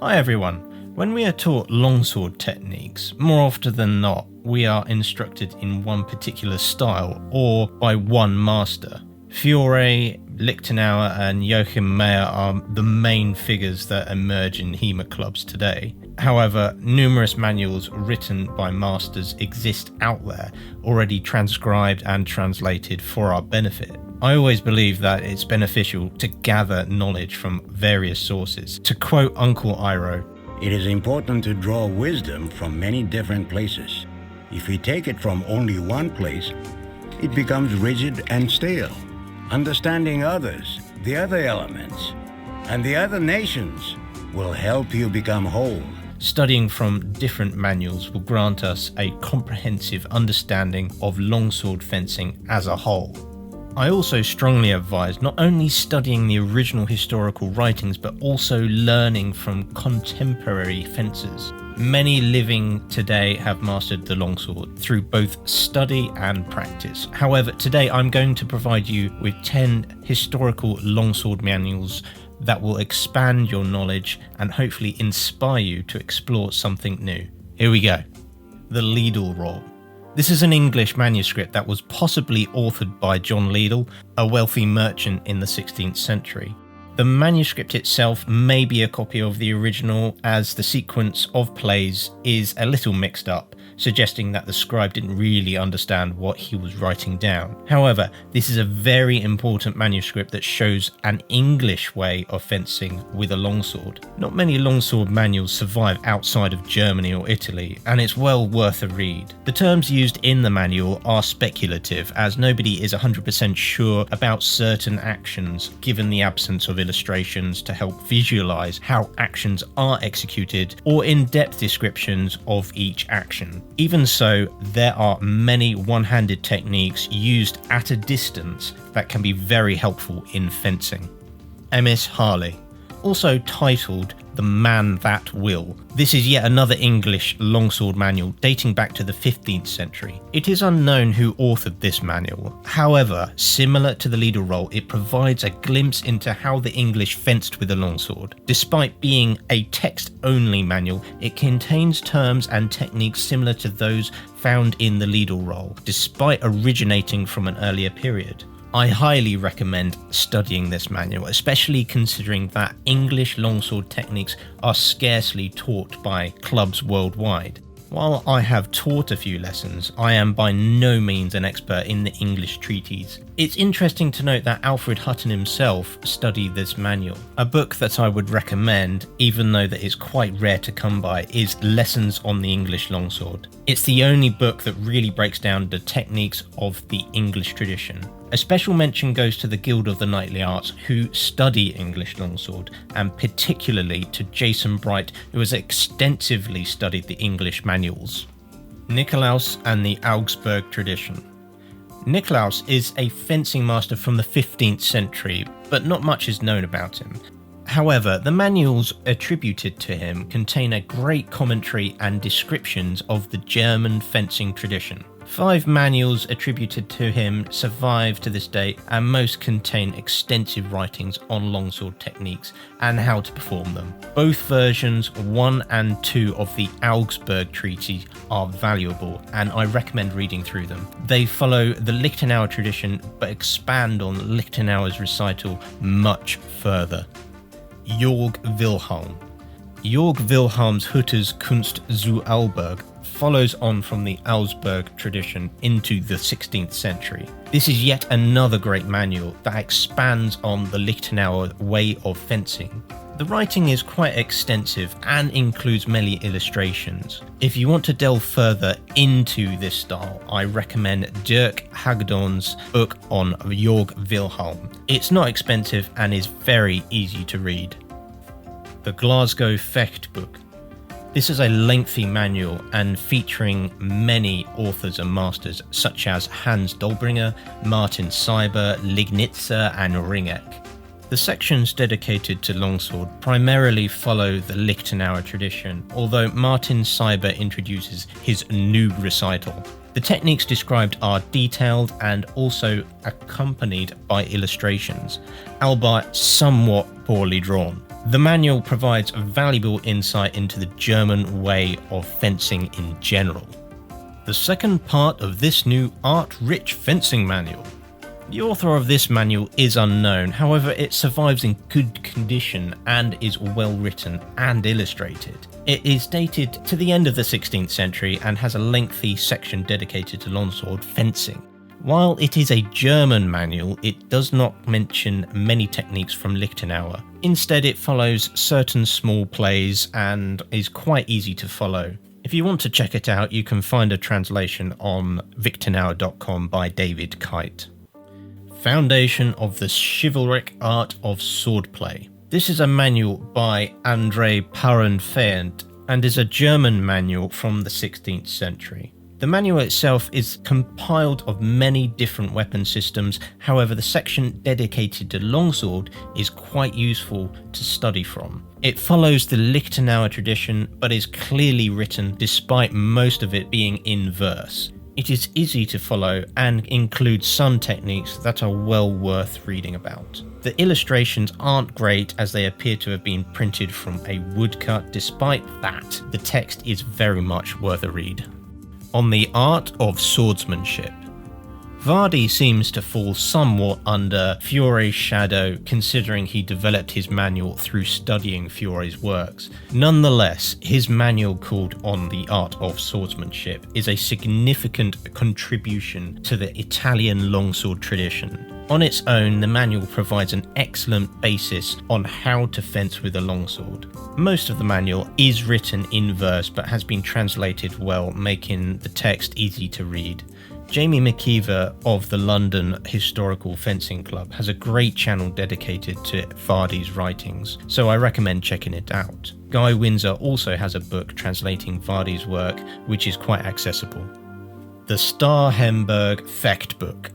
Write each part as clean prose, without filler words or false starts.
Hi everyone. When we are taught longsword techniques, more often than not, we are instructed in one particular style or by one master. Fiore, Lichtenauer and Joachim Meyer are the main figures that emerge in HEMA clubs today. However, numerous manuals written by masters exist out there, already transcribed and translated for our benefit. I always believe that it's beneficial to gather knowledge from various sources. To quote Uncle Iroh, "It is important to draw wisdom from many different places. If we take it from only one place, it becomes rigid and stale. Understanding others, the other elements, and the other nations will help you become whole." Studying from different manuals will grant us a comprehensive understanding of longsword fencing as a whole. I also strongly advise not only studying the original historical writings, but also learning from contemporary fencers. Many living today have mastered the longsword through both study and practice. However, today I'm going to provide you with 10 historical longsword manuals that will expand your knowledge and hopefully inspire you to explore something new. Here we go. The Leadle Role. This is an English manuscript that was possibly authored by John Leadle, a wealthy merchant in the 16th century. The manuscript itself may be a copy of the original, as the sequence of plays is a little mixed up, suggesting that the scribe didn't really understand what he was writing down. However, this is a very important manuscript that shows an English way of fencing with a longsword. Not many longsword manuals survive outside of Germany or Italy, and it's well worth a read. The terms used in the manual are speculative, as nobody is 100% sure about certain actions, given the absence of illustrations to help visualize how actions are executed or in-depth descriptions of each action. Even so, there are many one-handed techniques used at a distance that can be very helpful in fencing. M.S. Harley, also titled The Man That Will. This is yet another English longsword manual dating back to the 15th century. It is unknown who authored this manual. However, similar to the Leadle Role, it provides a glimpse into how the English fenced with a longsword. Despite being a text-only manual, it contains terms and techniques similar to those found in the Leadle Role, despite originating from an earlier period. I highly recommend studying this manual, especially considering that English longsword techniques are scarcely taught by clubs worldwide. While I have taught a few lessons, I am by no means an expert in the English treatise. It's interesting to note that Alfred Hutton himself studied this manual. A book that I would recommend, even though that it's quite rare to come by, is Lessons on the English Longsword. It's the only book that really breaks down the techniques of the English tradition. A special mention goes to the Guild of the Knightly Arts, who study English longsword, and particularly to Jason Bright, who has extensively studied the English manuals. Nikolaus and the Augsburg tradition. Nikolaus is a fencing master from the 15th century, but not much is known about him. However, the manuals attributed to him contain a great commentary and descriptions of the German fencing tradition. 5 manuals attributed to him survive to this day, and most contain extensive writings on longsword techniques and how to perform them. Both versions 1 and 2 of the Augsburg Treaty are valuable, and I recommend reading through them. They follow the Lichtenauer tradition but expand on Lichtenauer's recital much further. Yor Vhol. Yor Vhol Hutter's Kunst zu Alburg follows on from the Augsburg tradition into the 16th century. This is yet another great manual that expands on the Lichtenauer way of fencing. The writing is quite extensive and includes many illustrations. If you want to delve further into this style, I recommend Dirk Hagedorn's book on Yor Vhol. It's not expensive and is very easy to read. The Glasgow Effect book. This is a lengthy manual and featuring many authors and masters such as Hans Dolbringer, Martin Seiber, Lignitzer and Ringeck. The sections dedicated to longsword primarily follow the Lichtenauer tradition, although Martin Seiber introduces his new recital. The techniques described are detailed and also accompanied by illustrations, albeit somewhat poorly drawn. The manual provides a valuable insight into the German way of fencing in general. The second part of this new Artrich Fencing manual. The author of this manual is unknown, however it survives in good condition and is well written and illustrated. It is dated to the end of the 16th century and has a lengthy section dedicated to longsword fencing. While it is a German manual, it does not mention many techniques from Lichtenauer. Instead, it follows certain small plays and is quite easy to follow. If you want to check it out, you can find a translation on victornauer.com by David Kite. Foundation of the Chivalric Art of Swordplay. This is a manual by André Parenfant and is a German manual from the 16th century. The manual itself is compiled of many different weapon systems, however the section dedicated to longsword is quite useful to study from. It follows the Lichtenauer tradition but is clearly written despite most of it being in verse. It is easy to follow and includes some techniques that are well worth reading about. The illustrations aren't great as they appear to have been printed from a woodcut. Despite that, the text is very much worth a read. On the Art of Swordsmanship. Vardy seems to fall somewhat under Fiore's shadow considering he developed his manual through studying Fiore's works. Nonetheless, his manual called On the Art of Swordsmanship is a significant contribution to the Italian longsword tradition. On its own, the manual provides an excellent basis on how to fence with a longsword. Most of the manual is written in verse but has been translated well, making the text easy to read. Jamie McKeever of the London Historical Fencing Club has a great channel dedicated to Vardy's writings, so I recommend checking it out. Guy Windsor also has a book translating Vardy's work, which is quite accessible. The Hamburg Factbook.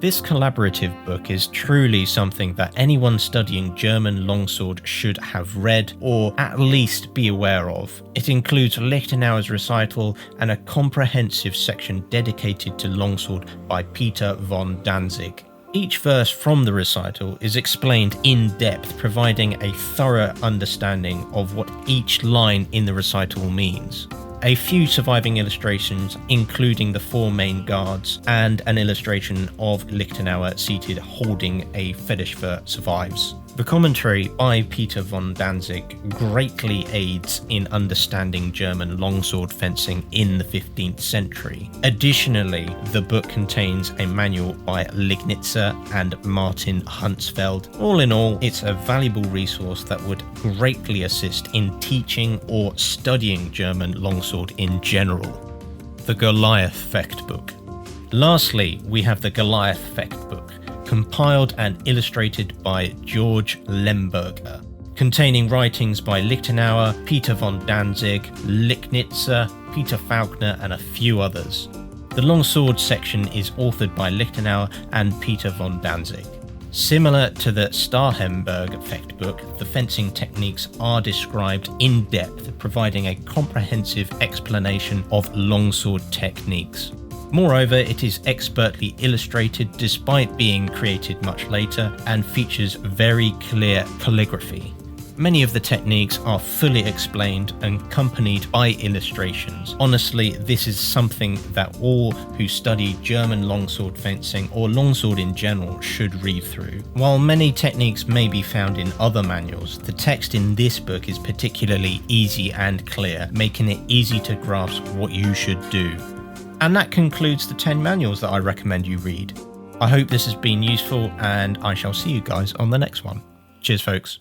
This collaborative book is truly something that anyone studying German longsword should have read or at least be aware of. It includes Lichtenauer's recital and a comprehensive section dedicated to longsword by Peter von Danzig. Each verse from the recital is explained in depth, providing a thorough understanding of what each line in the recital means. A few surviving illustrations, including the four main guards, and an illustration of Lichtenauer seated holding a Fetischwur survives. The commentary by Peter von Danzig greatly aids in understanding German longsword fencing in the 15th century. Additionally, the book contains a manual by Lignitzer and Martin Huntsfeld. All in all, it's a valuable resource that would greatly assist in teaching or studying German longsword in general. The Goliath Factbook. Lastly, we have the Goliath Factbook, compiled and illustrated by George Lemberger, containing writings by Lichtenauer, Peter von Danzig, Lignitzer, Peter Faulkner, and a few others. The longsword section is authored by Lichtenauer and Peter von Danzig. Similar to the Hamburg Factbook, the fencing techniques are described in depth, providing a comprehensive explanation of longsword techniques. Moreover, it is expertly illustrated despite being created much later and features very clear calligraphy. Many of the techniques are fully explained and accompanied by illustrations. Honestly, this is something that all who study German longsword fencing or longsword in general should read through. While many techniques may be found in other manuals, the text in this book is particularly easy and clear, making it easy to grasp what you should do. And that concludes the 10 manuals that I recommend you read. I hope this has been useful and I shall see you guys on the next one. Cheers folks.